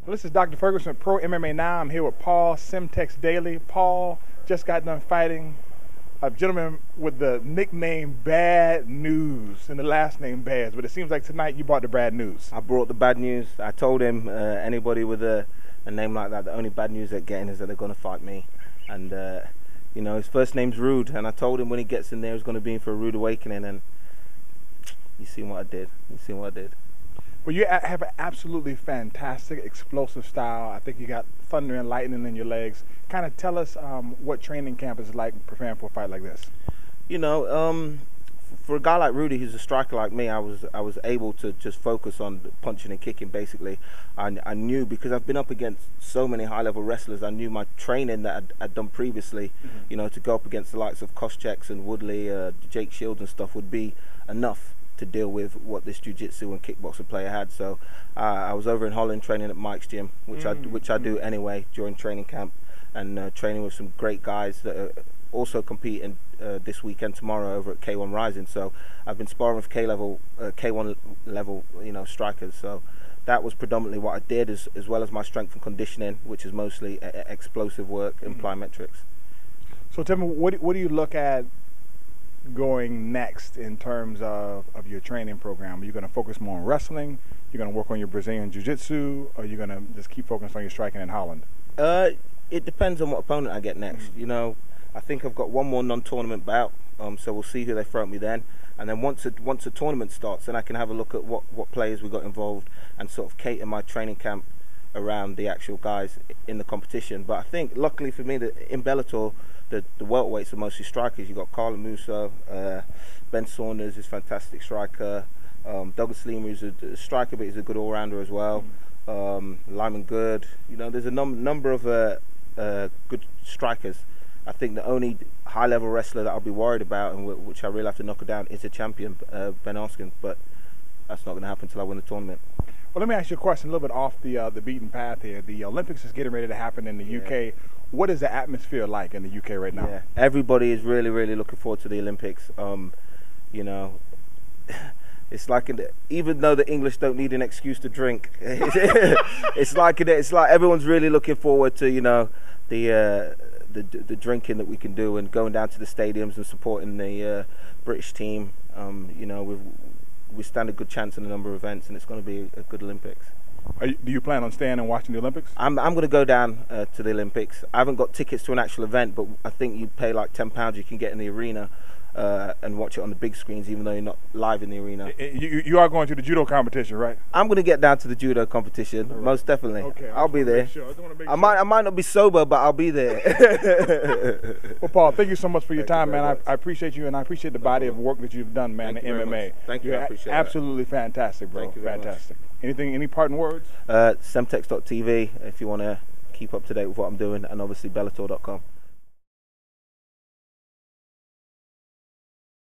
Well, this is Dr. Ferguson, Pro MMA Now. I'm here with Paul Semtex Daley. Paul just got done fighting a gentleman with the nickname Bad News and the last name Bads, but it seems like tonight you brought the bad news. I brought the bad news. I told him anybody with a name like that, the only bad news they're getting is that they're going to fight me. And, you know, his first name's Rude, and I told him when he gets in there he's going to be in for a rude awakening, and you seen what I did. You seen what I did. Well, you have an absolutely fantastic, explosive style. I think you got thunder and lightning in your legs. Kind of tell us what training camp is like preparing for a fight like this. You know, for a guy like Rudy, who's a striker like me, I was able to just focus on punching and kicking. Basically, I knew, because I've been up against so many high-level wrestlers. I knew my training that I'd done previously, you know, to go up against the likes of Koscheck's and Woodley, Jake Shields and stuff would be enough to deal with what this jiu-jitsu and kickboxer player had. So I was over in Holland training at Mike's gym, which I do anyway during training camp, and training with some great guys that are also competing this weekend tomorrow over at K1 Rising. So I've been sparring with K1 level, you know, strikers. So that was predominantly what I did, as well as my strength and conditioning, which is mostly explosive work and plyometrics. So tell me, what do you look at going next in terms of your training program? Are you going to focus more on wrestling? You're going to work on your Brazilian jiu-jitsu? Or are you going to just keep focused on your striking in Holland? It depends on what opponent I get next. You know, I think I've got one more non-tournament bout, so we'll see who they throw at me then. And then once a tournament starts, then I can have a look at what players we got involved and sort of cater my training camp around the actual guys in the competition. But I think, luckily for me, that in Bellator, the welterweights are mostly strikers. You've got Carla Musso, Ben Saunders is a fantastic striker, Douglas Lima is a striker, but he's a good all-rounder as well. Lyman Good, you know, there's a number of good strikers. I think the only high-level wrestler that I'll be worried about, and which I really have to knock her down, is a champion, Ben Askren, but that's not going to happen until I win the tournament. Well, let me ask you a question a little bit off the beaten path here. The Olympics is getting ready to happen in the UK. What is the atmosphere like in the UK right now? Yeah, everybody is really, really looking forward to the Olympics. You know, it's like even though the English don't need an excuse to drink, it's like everyone's really looking forward to, you know, the drinking that we can do and going down to the stadiums and supporting the British team. You know, we stand a good chance in a number of events, and it's going to be a good Olympics. Do you plan on staying and watching the Olympics? I'm going to go down to the Olympics. I haven't got tickets to an actual event, but I think you pay like £10, you can get in the arena and watch it on the big screens, even though you're not live in the arena. You are going to the judo competition, right? I'm going to get down to the judo competition, right. Most definitely. Okay, I'll be there. Sure. I might not be sober, but I'll be there. Well, Paul, thank you so much for your time, man. I appreciate you, and I appreciate the body of work that you've done, man, in MMA. Thank you. You're I appreciate that. Absolutely fantastic, bro. Thank you very fantastic. Much. Any parting words? Semtex.tv if you want to keep up to date with what I'm doing, and obviously Bellator.com.